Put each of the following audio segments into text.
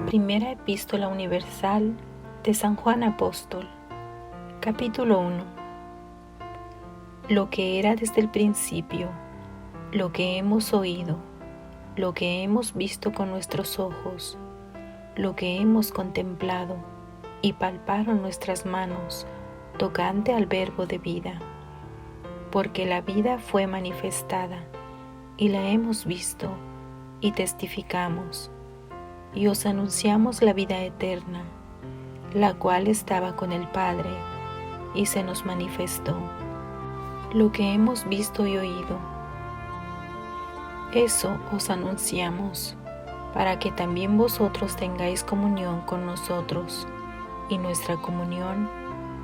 Primera Epístola Universal de San Juan Apóstol, capítulo 1. Lo que era desde el principio, lo que hemos oído, lo que hemos visto con nuestros ojos, lo que hemos contemplado y palparon nuestras manos tocante al Verbo de vida. Porque la vida fue manifestada y la hemos visto y testificamos. Y os anunciamos la vida eterna, la cual estaba con el Padre, y se nos manifestó. Lo que hemos visto y oído, eso os anunciamos, para que también vosotros tengáis comunión con nosotros, y nuestra comunión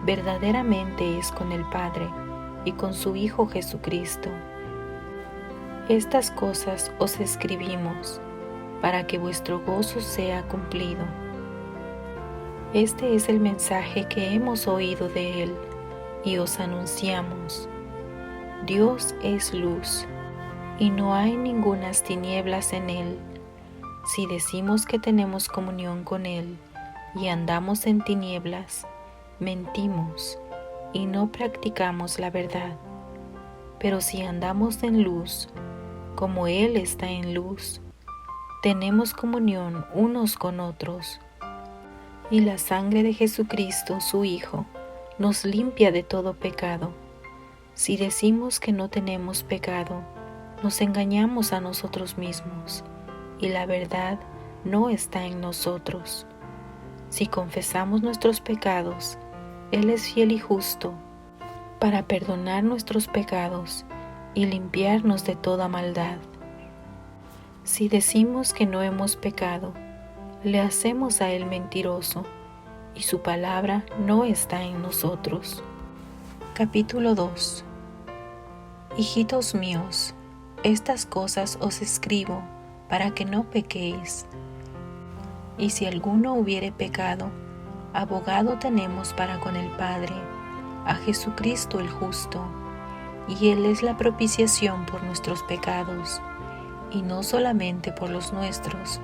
verdaderamente es con el Padre y con su Hijo Jesucristo. Estas cosas os escribimos, para que vuestro gozo sea cumplido. Este es el mensaje que hemos oído de Él y os anunciamos. Dios es luz, y no hay ningunas tinieblas en Él. Si decimos que tenemos comunión con Él y andamos en tinieblas, mentimos y no practicamos la verdad. Pero si andamos en luz, como Él está en luz, tenemos comunión unos con otros, y la sangre de Jesucristo, su Hijo, nos limpia de todo pecado. Si decimos que no tenemos pecado, nos engañamos a nosotros mismos, y la verdad no está en nosotros. Si confesamos nuestros pecados, Él es fiel y justo, para perdonar nuestros pecados y limpiarnos de toda maldad. Si decimos que no hemos pecado, le hacemos a Él mentiroso, y su palabra no está en nosotros. Capítulo 2. Hijitos míos, estas cosas os escribo para que no pequéis. Y si alguno hubiere pecado, abogado tenemos para con el Padre, a Jesucristo el justo, y Él es la propiciación por nuestros pecados, y no solamente por los nuestros,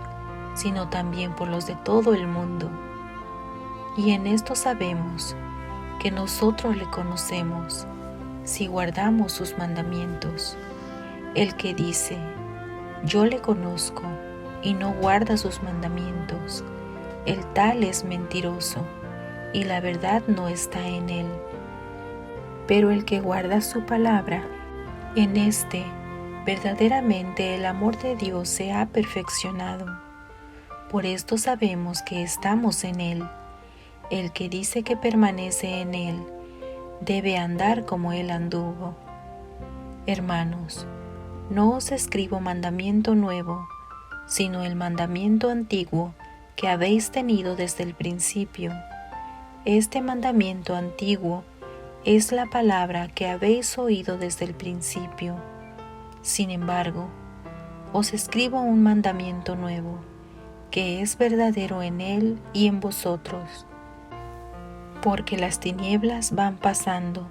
sino también por los de todo el mundo. Y en esto sabemos que nosotros le conocemos, si guardamos sus mandamientos. El que dice, yo le conozco, y no guarda sus mandamientos, el tal es mentiroso, y la verdad no está en él. Pero el que guarda su palabra, en éste verdaderamente el amor de Dios se ha perfeccionado. Por esto sabemos que estamos en Él. El que dice que permanece en Él, debe andar como Él anduvo. Hermanos, no os escribo mandamiento nuevo, sino el mandamiento antiguo que habéis tenido desde el principio. Este mandamiento antiguo es la palabra que habéis oído desde el principio. Sin embargo, os escribo un mandamiento nuevo, que es verdadero en Él y en vosotros. Porque las tinieblas van pasando,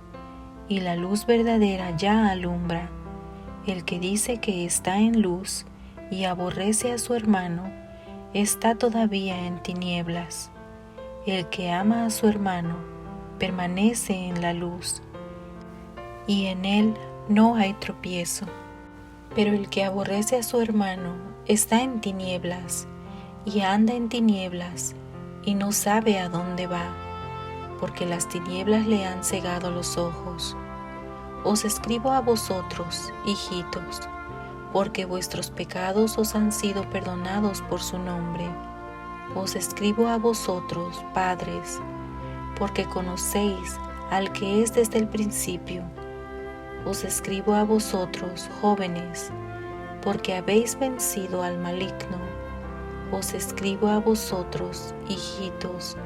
y la luz verdadera ya alumbra. El que dice que está en luz y aborrece a su hermano, está todavía en tinieblas. El que ama a su hermano, permanece en la luz, y en él no hay tropiezo. Pero el que aborrece a su hermano está en tinieblas, y anda en tinieblas, y no sabe a dónde va, porque las tinieblas le han cegado los ojos. Os escribo a vosotros, hijitos, porque vuestros pecados os han sido perdonados por su nombre. Os escribo a vosotros, padres, porque conocéis al que es desde el principio. Os escribo a vosotros, jóvenes, porque habéis vencido al maligno. Os escribo a vosotros, hijitos,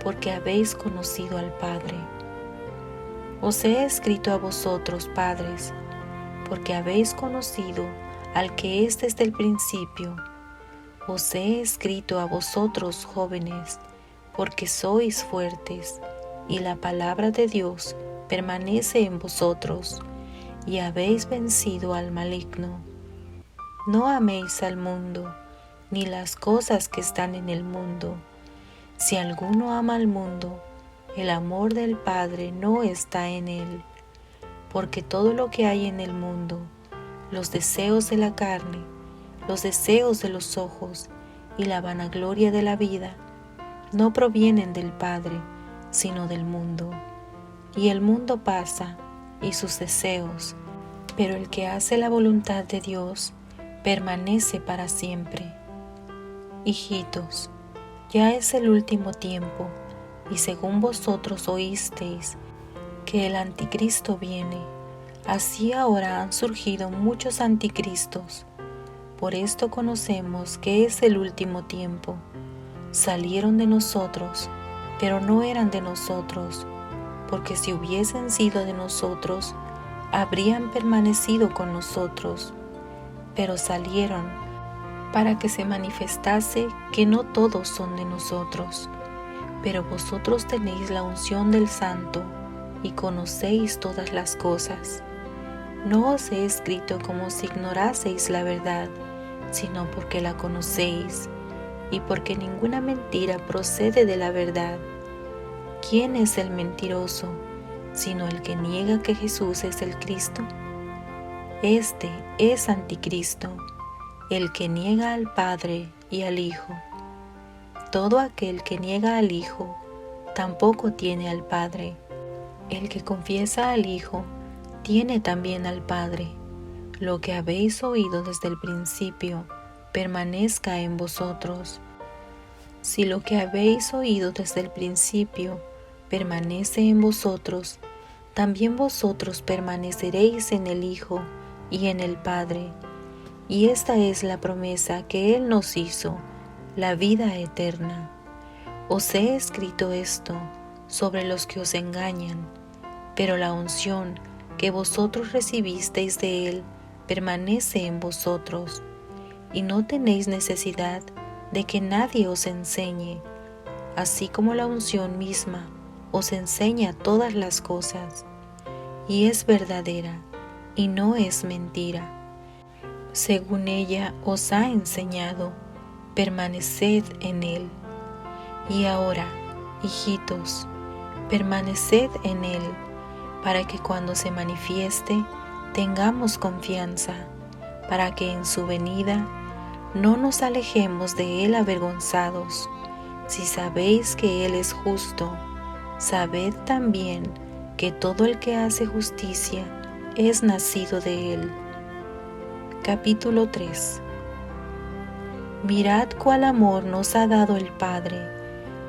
porque habéis conocido al Padre. Os he escrito a vosotros, padres, porque habéis conocido al que es desde el principio. Os he escrito a vosotros, jóvenes, porque sois fuertes, y la palabra de Dios permanece en vosotros, y habéis vencido al maligno. No améis al mundo, ni las cosas que están en el mundo. Si alguno ama al mundo, el amor del Padre no está en él, porque todo lo que hay en el mundo, los deseos de la carne, los deseos de los ojos y la vanagloria de la vida, no provienen del Padre, sino del mundo. Y el mundo pasa, y sus deseos, pero el que hace la voluntad de Dios permanece para siempre. Hijitos, ya es el último tiempo, y según vosotros oísteis que el anticristo viene, así ahora han surgido muchos anticristos. Por esto conocemos que es el último tiempo. Salieron de nosotros, pero no eran de nosotros, porque si hubiesen sido de nosotros, habrían permanecido con nosotros. Pero salieron para que se manifestase que no todos son de nosotros. Pero vosotros tenéis la unción del Santo y conocéis todas las cosas. No os he escrito como si ignoraseis la verdad, sino porque la conocéis, y porque ninguna mentira procede de la verdad. ¿Quién es el mentiroso, sino el que niega que Jesús es el Cristo? Este es anticristo, el que niega al Padre y al Hijo. Todo aquel que niega al Hijo, tampoco tiene al Padre. El que confiesa al Hijo, tiene también al Padre. Lo que habéis oído desde el principio, permanezca en vosotros. Si lo que habéis oído desde el principio permanece en vosotros, también vosotros permaneceréis en el Hijo y en el Padre. Y esta es la promesa que Él nos hizo, la vida eterna. Os he escrito esto sobre los que os engañan, pero la unción que vosotros recibisteis de Él permanece en vosotros, y no tenéis necesidad de que nadie os enseñe, así como la unción misma os enseña todas las cosas, y es verdadera, y no es mentira. Según ella os ha enseñado, permaneced en Él. Y ahora, hijitos, permaneced en Él, para que cuando se manifieste tengamos confianza, para que en su venida no nos alejemos de Él avergonzados. Si sabéis que Él es justo, sabed también que todo el que hace justicia es nacido de Él. Capítulo 3. Mirad cuál amor nos ha dado el Padre,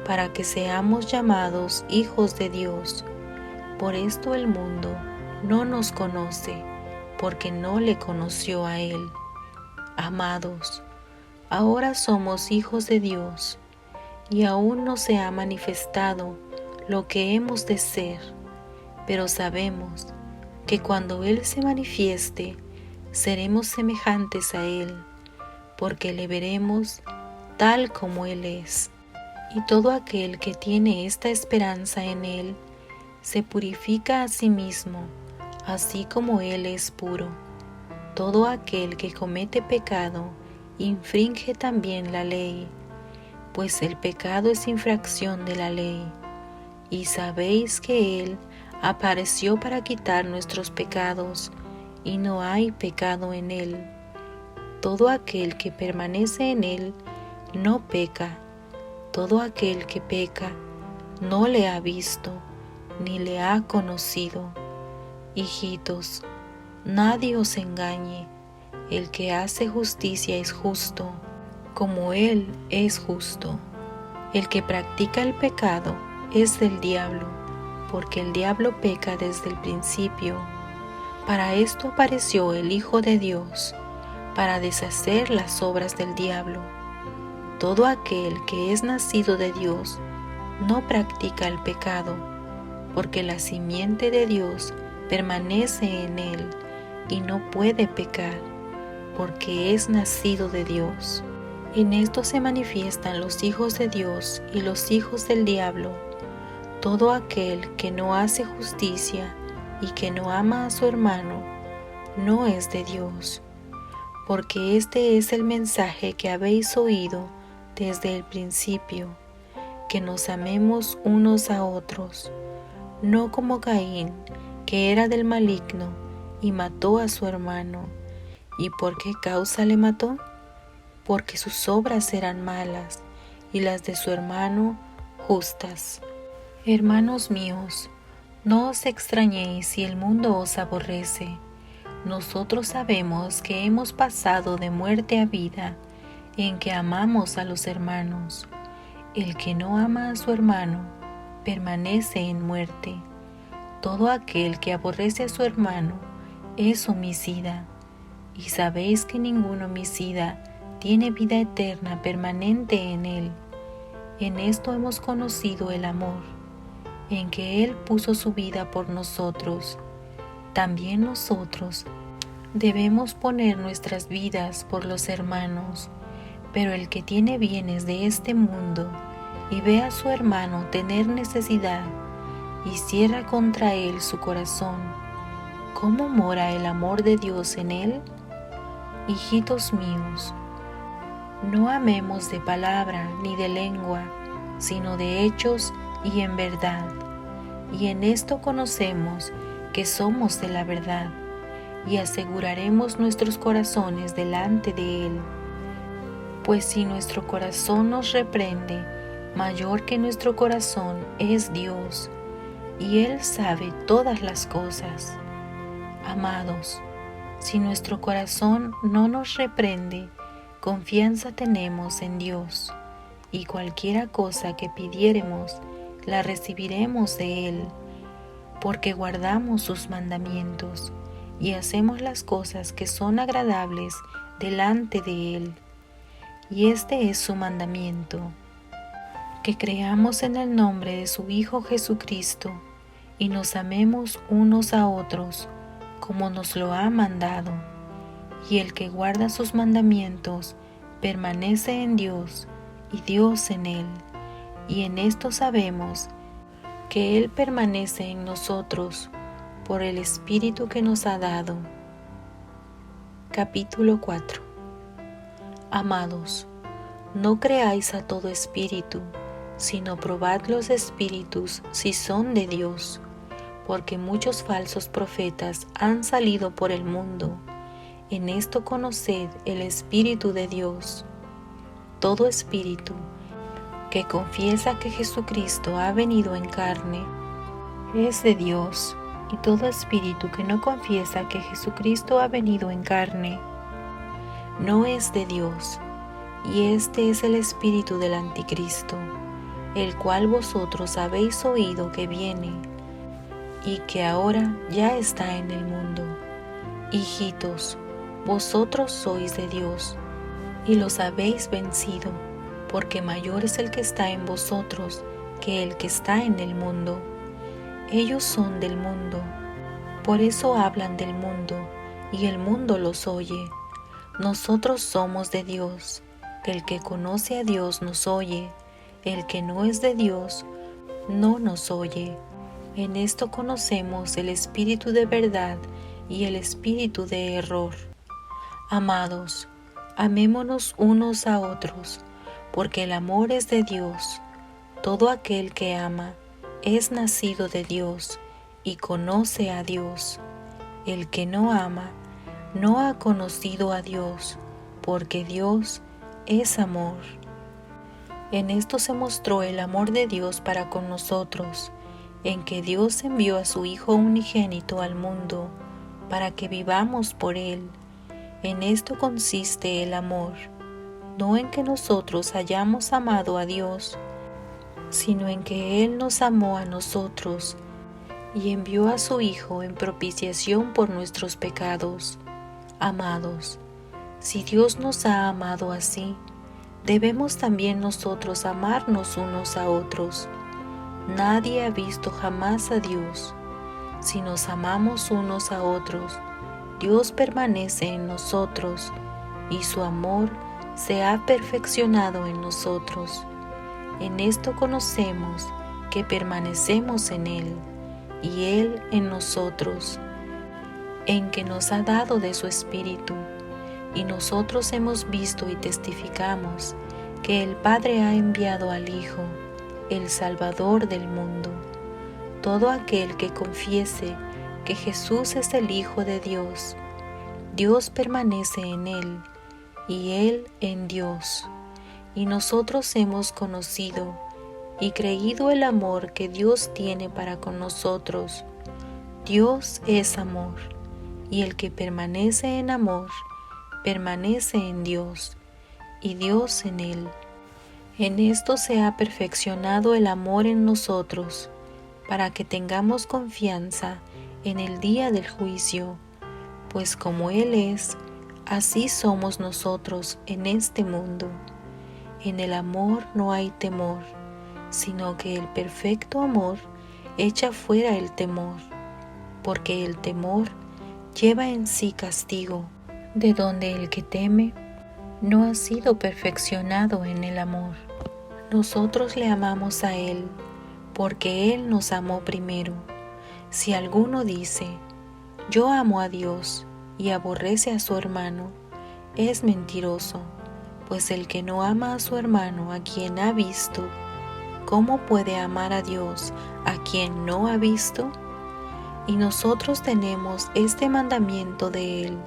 para que seamos llamados hijos de Dios. Por esto el mundo no nos conoce, porque no le conoció a Él. Amados, ahora somos hijos de Dios, y aún no se ha manifestado lo que hemos de ser, pero sabemos que cuando Él se manifieste, seremos semejantes a Él, porque le veremos tal como Él es. Y todo aquel que tiene esta esperanza en Él, se purifica a sí mismo, así como Él es puro. Todo aquel que comete pecado, infringe también la ley, pues el pecado es infracción de la ley. Y sabéis que Él apareció para quitar nuestros pecados, y no hay pecado en Él. Todo aquel que permanece en Él no peca. Todo aquel que peca no le ha visto, ni le ha conocido. Hijitos, nadie os engañe. El que hace justicia es justo, como Él es justo. El que practica el pecado es del diablo, porque el diablo peca desde el principio. Para esto apareció el Hijo de Dios, para deshacer las obras del diablo. Todo aquel que es nacido de Dios no practica el pecado, porque la simiente de Dios permanece en él y no puede pecar, porque es nacido de Dios. En esto se manifiestan los hijos de Dios y los hijos del diablo. Todo aquel que no hace justicia y que no ama a su hermano, no es de Dios, porque este es el mensaje que habéis oído desde el principio, que nos amemos unos a otros, no como Caín, que era del maligno y mató a su hermano. ¿Y por qué causa le mató? Porque sus obras eran malas y las de su hermano justas. Hermanos míos, no os extrañéis si el mundo os aborrece. Nosotros sabemos que hemos pasado de muerte a vida, en que amamos a los hermanos. El que no ama a su hermano permanece en muerte. Todo aquel que aborrece a su hermano es homicida. Y sabéis que ningún homicida tiene vida eterna permanente en él. En esto hemos conocido el amor, en que Él puso su vida por nosotros. También nosotros debemos poner nuestras vidas por los hermanos. Pero el que tiene bienes de este mundo y ve a su hermano tener necesidad y cierra contra él su corazón, ¿cómo mora el amor de Dios en él? Hijitos míos, no amemos de palabra ni de lengua, sino de hechos y en verdad. Y en esto conocemos que somos de la verdad, y aseguraremos nuestros corazones delante de Él. Pues si nuestro corazón nos reprende, mayor que nuestro corazón es Dios, y Él sabe todas las cosas. Amados, si nuestro corazón no nos reprende, confianza tenemos en Dios, y cualquiera cosa que pidiéremos, la recibiremos de Él, porque guardamos sus mandamientos y hacemos las cosas que son agradables delante de Él. Y este es su mandamiento, que creamos en el nombre de su Hijo Jesucristo y nos amemos unos a otros, como nos lo ha mandado. Y el que guarda sus mandamientos permanece en Dios y Dios en él. Y en esto sabemos que Él permanece en nosotros por el Espíritu que nos ha dado. Capítulo 4. Amados, no creáis a todo espíritu, sino probad los espíritus si son de Dios, porque muchos falsos profetas han salido por el mundo. En esto conoced el Espíritu de Dios. Todo espíritu que confiesa que Jesucristo ha venido en carne es de Dios, y todo espíritu que no confiesa que Jesucristo ha venido en carne no es de Dios. Y este es el espíritu del anticristo, el cual vosotros habéis oído que viene, y que ahora ya está en el mundo. Hijitos, vosotros sois de Dios, y los habéis vencido, porque mayor es el que está en vosotros que el que está en el mundo. Ellos son del mundo, por eso hablan del mundo, y el mundo los oye. Nosotros somos de Dios. El que conoce a Dios nos oye, el que no es de Dios no nos oye. En esto conocemos el espíritu de verdad y el espíritu de error. Amados, amémonos unos a otros, porque el amor es de Dios. Todo aquel que ama es nacido de Dios y conoce a Dios. El que no ama no ha conocido a Dios, porque Dios es amor. En esto se mostró el amor de Dios para con nosotros, en que Dios envió a su Hijo unigénito al mundo, para que vivamos por Él. En esto consiste el amor, no en que nosotros hayamos amado a Dios, sino en que Él nos amó a nosotros, y envió a su Hijo en propiciación por nuestros pecados. Amados, si Dios nos ha amado así, debemos también nosotros amarnos unos a otros. Nadie ha visto jamás a Dios. Si nos amamos unos a otros, Dios permanece en nosotros, y su amor se ha perfeccionado en nosotros. En esto conocemos que permanecemos en Él, y Él en nosotros, en que nos ha dado de su Espíritu. y nosotros hemos visto y testificamos que el Padre ha enviado al Hijo, el Salvador del mundo. Todo aquel que confiese que Jesús es el Hijo de Dios, Dios permanece en él y él en Dios. Y nosotros hemos conocido y creído el amor que Dios tiene para con nosotros. Dios es amor, y el que permanece en amor, permanece en Dios, y Dios en él. En esto se ha perfeccionado el amor en nosotros, para que tengamos confianza en el día del juicio, pues como Él es, así somos nosotros en este mundo. En el amor no hay temor, sino que el perfecto amor echa fuera el temor, porque el temor lleva en sí castigo, de donde el que teme no ha sido perfeccionado en el amor. Nosotros le amamos a Él, porque Él nos amó primero. Si alguno dice, yo amo a Dios, y aborrece a su hermano, es mentiroso, pues el que no ama a su hermano a quien ha visto, ¿cómo puede amar a Dios a quien no ha visto? Y nosotros tenemos este mandamiento de Él: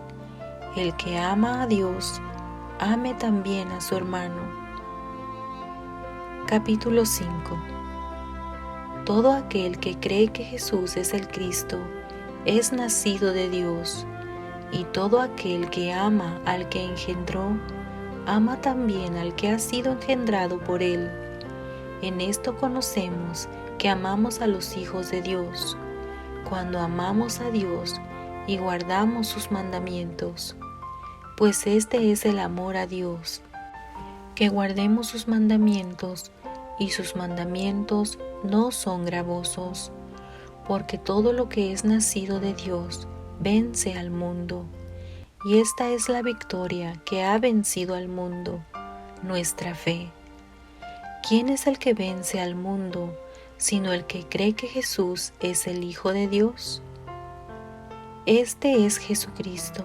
el que ama a Dios, ame también a su hermano. Capítulo 5. Todo aquel que cree que Jesús es el Cristo es nacido de Dios, y todo aquel que ama al que engendró, ama también al que ha sido engendrado por Él. En esto conocemos que amamos a los hijos de Dios, cuando amamos a Dios y guardamos sus mandamientos. Pues este es el amor a Dios, que guardemos sus mandamientos, y sus mandamientos no son gravosos, porque todo lo que es nacido de Dios vence al mundo. Y esta es la victoria que ha vencido al mundo, nuestra fe. ¿Quién es el que vence al mundo, sino el que cree que Jesús es el Hijo de Dios? Este es Jesucristo,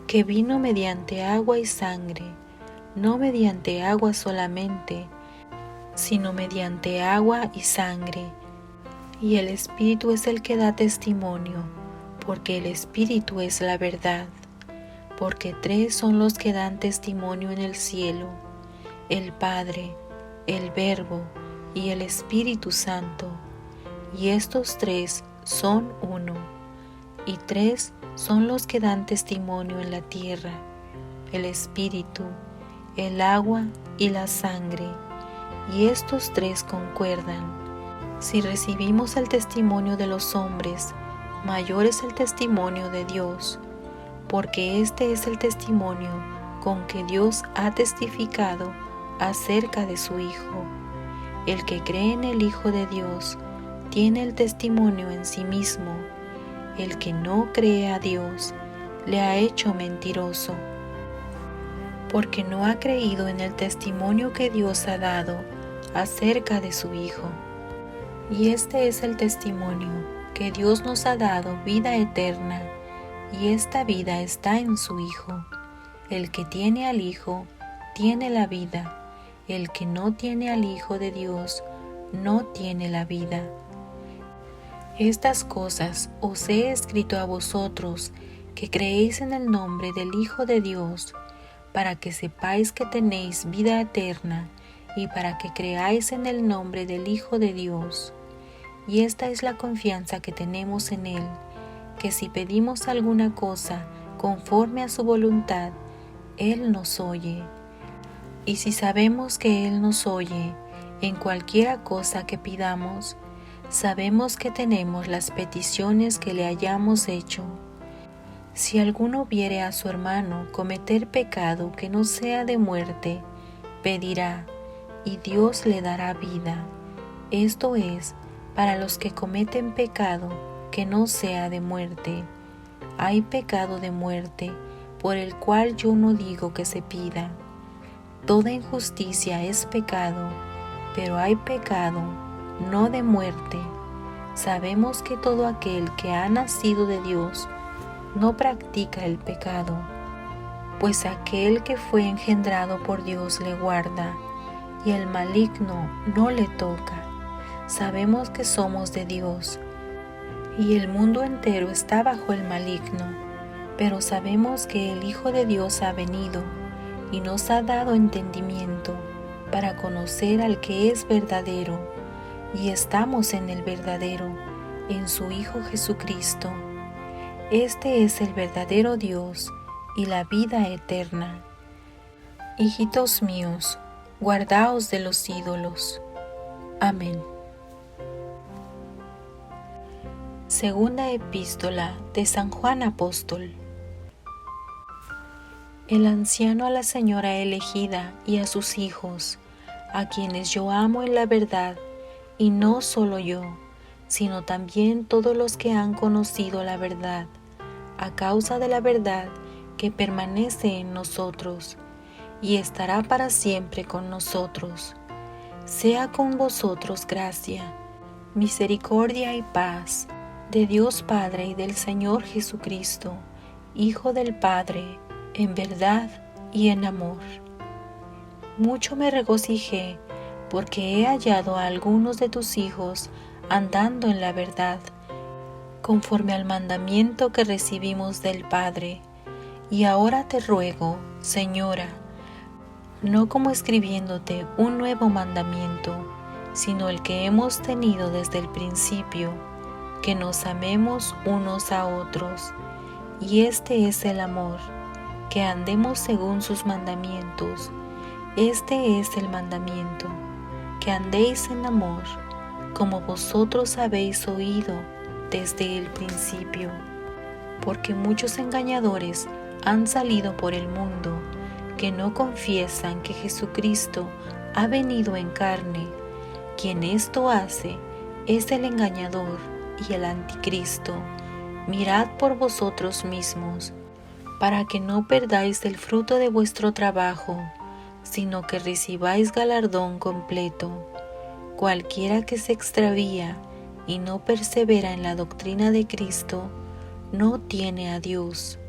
que vino mediante agua y sangre, no mediante agua solamente, sino mediante agua y sangre. Y el Espíritu es el que da testimonio, porque el Espíritu es la verdad. Porque 3 son los que dan testimonio en el cielo: el Padre, el Verbo y el Espíritu Santo. Y estos 3 son uno. Y 3 son los que dan testimonio en la tierra: el Espíritu, el agua y la sangre. Y estos 3 concuerdan. Si recibimos el testimonio de los hombres, mayor es el testimonio de Dios, porque este es el testimonio con que Dios ha testificado acerca de su Hijo. El que cree en el Hijo de Dios tiene el testimonio en sí mismo. El que no cree a Dios le ha hecho mentiroso, porque no ha creído en el testimonio que Dios ha dado acerca de su Hijo. Y este es el testimonio, que Dios nos ha dado vida eterna, y esta vida está en su Hijo. El que tiene al Hijo tiene la vida. El que no tiene al Hijo de Dios no tiene la vida. Estas cosas os he escrito a vosotros, que creéis en el nombre del Hijo de Dios, para que sepáis que tenéis vida eterna, y para que creáis en el nombre del Hijo de Dios. Y esta es la confianza que tenemos en Él, que si pedimos alguna cosa conforme a su voluntad, Él nos oye. Y si sabemos que Él nos oye en cualquiera cosa que pidamos, sabemos que tenemos las peticiones que le hayamos hecho. Si alguno viere a su hermano cometer pecado que no sea de muerte, pedirá, y Dios le dará vida. Esto es, para los que cometen pecado que no sea de muerte. Hay pecado de muerte, por el cual yo no digo que se pida. Toda injusticia es pecado, pero hay pecado no de muerte. Sabemos que todo aquel que ha nacido de Dios no practica el pecado, pues aquel que fue engendrado por Dios le guarda, y el maligno no le toca. Sabemos que somos de Dios, y el mundo entero está bajo el maligno, pero sabemos que el Hijo de Dios ha venido, y nos ha dado entendimiento, para conocer al que es verdadero, y estamos en el verdadero, en su Hijo Jesucristo. Este es el verdadero Dios y la vida eterna. Hijitos míos, guardaos de los ídolos. Amén. Segunda epístola de San Juan Apóstol. El anciano a la señora elegida y a sus hijos, a quienes yo amo en la verdad, y no solo yo, sino también todos los que han conocido la verdad, a causa de la verdad que permanece en nosotros, y estará para siempre con nosotros. Sea con vosotros gracia, misericordia y paz, de Dios Padre y del Señor Jesucristo, Hijo del Padre, en verdad y en amor. Mucho me regocijé, porque he hallado a algunos de tus hijos andando en la verdad, conforme al mandamiento que recibimos del Padre. Y ahora te ruego, Señora, no como escribiéndote un nuevo mandamiento, sino el que hemos tenido desde el principio, que nos amemos unos a otros. Y este es el amor, que andemos según sus mandamientos. Este es el mandamiento, que andéis en amor, como vosotros habéis oído desde el principio. Porque muchos engañadores han salido por el mundo, que no confiesan que Jesucristo ha venido en carne. Quien esto hace es el engañador y el anticristo. Mirad por vosotros mismos, para que no perdáis el fruto de vuestro trabajo, sino que recibáis galardón completo. Cualquiera que se extravía y no persevera en la doctrina de Cristo, no tiene a Dios.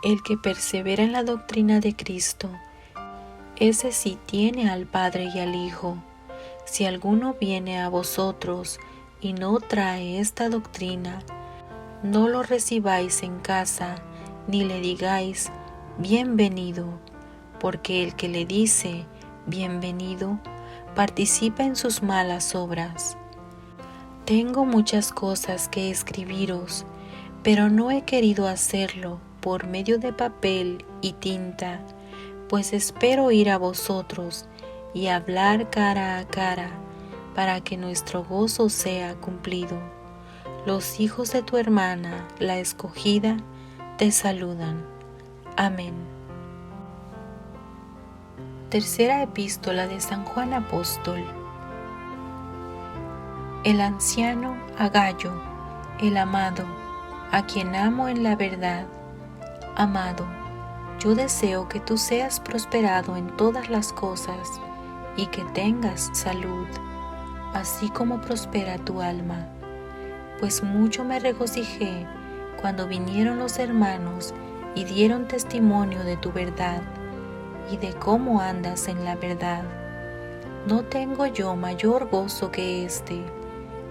El que persevera en la doctrina de Cristo, ese sí tiene al Padre y al Hijo. Si alguno viene a vosotros y no trae esta doctrina, no lo recibáis en casa, ni le digáis, bienvenido, porque el que le dice, bienvenido, participa en sus malas obras. Tengo muchas cosas que escribiros, pero no he querido hacerlo por medio de papel y tinta, pues espero ir a vosotros y hablar cara a cara, para que nuestro gozo sea cumplido. Los hijos de tu hermana, la escogida, te saludan. Amén. Tercera epístola de San Juan Apóstol. El anciano a Gayo, el amado, a quien amo en la verdad. Amado, yo deseo que tú seas prosperado en todas las cosas y que tengas salud, así como prospera tu alma. Pues mucho me regocijé cuando vinieron los hermanos y dieron testimonio de tu verdad y de cómo andas en la verdad. No tengo yo mayor gozo que este,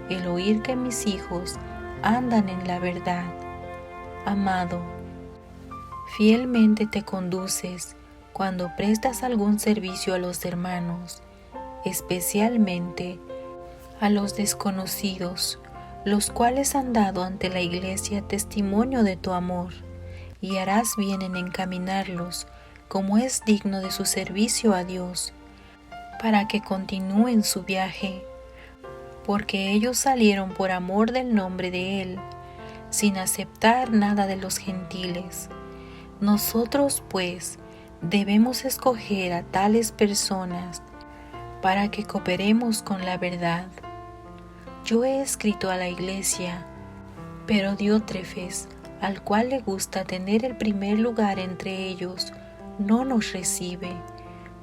el oír que mis hijos andan en la verdad. Amado, fielmente te conduces cuando prestas algún servicio a los hermanos, especialmente a los desconocidos, los cuales han dado ante la Iglesia testimonio de tu amor, y harás bien en encaminarlos como es digno de su servicio a Dios, para que continúen su viaje, porque ellos salieron por amor del nombre de Él, sin aceptar nada de los gentiles. Nosotros, pues, debemos escoger a tales personas para que cooperemos con la verdad. Yo he escrito a la Iglesia, pero Diótrefes, al cual le gusta tener el primer lugar entre ellos, no nos recibe.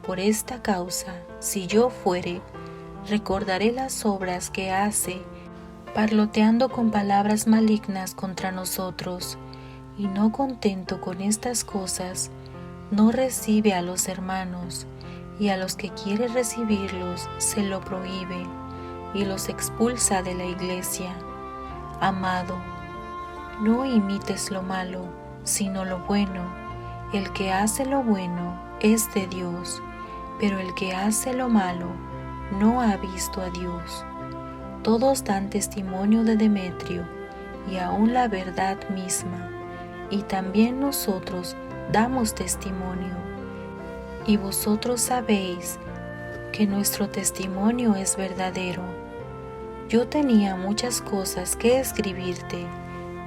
Por esta causa, si yo fuere, recordaré las obras que hace, parloteando con palabras malignas contra nosotros, y no contento con estas cosas, No recibe a los hermanos, y a los que quiere recibirlos se lo prohíbe y los expulsa de la iglesia. Amado, no imites lo malo, sino lo bueno. El que hace lo bueno es de Dios, pero el que hace lo malo no ha visto a Dios. Todos dan testimonio de Demetrio, y aún la verdad misma, y también nosotros damos testimonio. Y vosotros sabéis que nuestro testimonio es verdadero. Yo tenía muchas cosas que escribirte,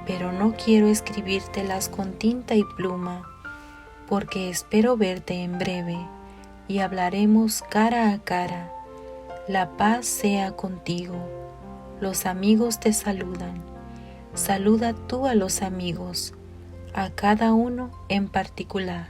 pero no quiero escribírtelas con tinta y pluma, porque espero verte en breve, y hablaremos cara a cara. La paz sea contigo. Los amigos te saludan. Saluda tú a los amigos, a cada uno en particular.